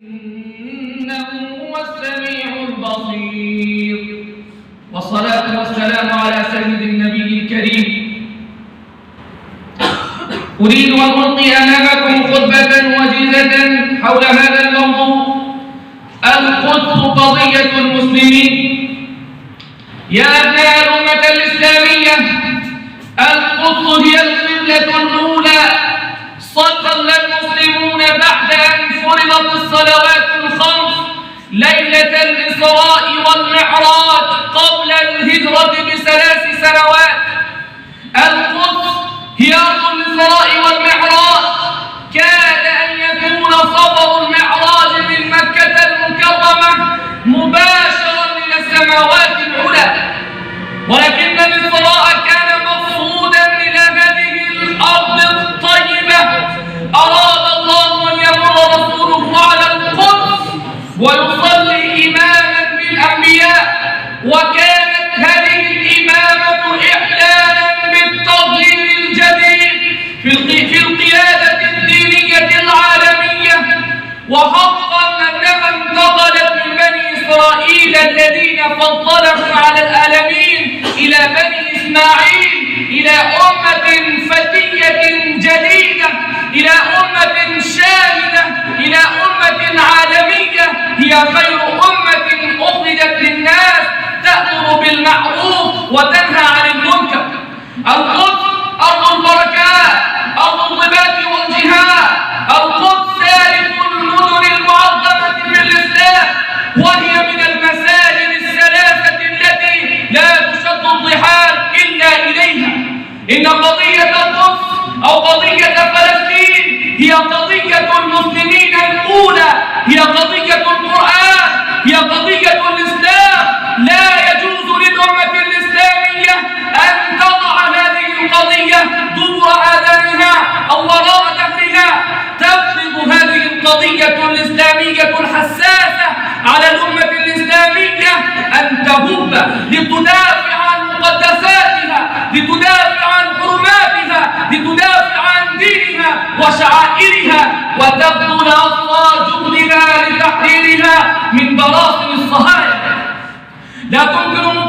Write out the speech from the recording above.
إنه هو السميع البصير. والصلاة والسلام على سيد النبي الكريم. أريد أن ألقي أمامكم خطبة وجيزة حول هذا الموضوع: القدس قضية المسلمين. يا أبناء الأمة الإسلامية، القدس هي القبلة الأولى صلى المسلمون بعد أن فرضت الصلوات الخمس ليلة الإسراء والمعراج قبل الهجرة ب3 سنوات. القدس هي أرض الإسراء والمعراج. كاد أن يكون سفر المعراج من مكة المكرمة مباشرا إلى السماوات العلى، ولكن الإسراء كان مقصودا إلى هذه الأرض الطيبة. أراد الله أن يمر رسوله على القدس ويصلي إماما بالأنبياء، وكانت هذه الإمامة إعلانا بالتغيير الجديد في القيادة الدينية العالمية، وحقا أنها انتقلت من بني إسرائيل الذين فضلهم على العالمين إلى بني إسماعيل، إلى أمة فتية جديدة، إلى أمة شاهدة، إلى أمة عالمية هي خير أمة أخرجت للناس، تأمر بالمعروف وتنهى عن المنكر. القدس أرض البركات، أرض الضباط والجهاد. القدس ثالث المدن المعظمة في الإسلام، وهي من المساجد الثلاثة التي لا تشد الضحال إلا إليها. إن قضية القدس أو قضية فلسطين هي قضية المسلمين الأولى، هي قضية القرآن، هي قضية الإسلام. لا يجوز للأمة الإسلامية أن تضع هذه القضية دبر آذانها أو وراء ظهرها. تفرض هذه القضية الإسلامية الحساسة على الأمة الإسلامية أن تهب لتدافع عن مقدساتها، لتدافع عن حرماتها، لتدافع عن دينها وشعائرها، وتبذل أقصى جهدها لتحريرها من براثن الصهاينة. لا تمكن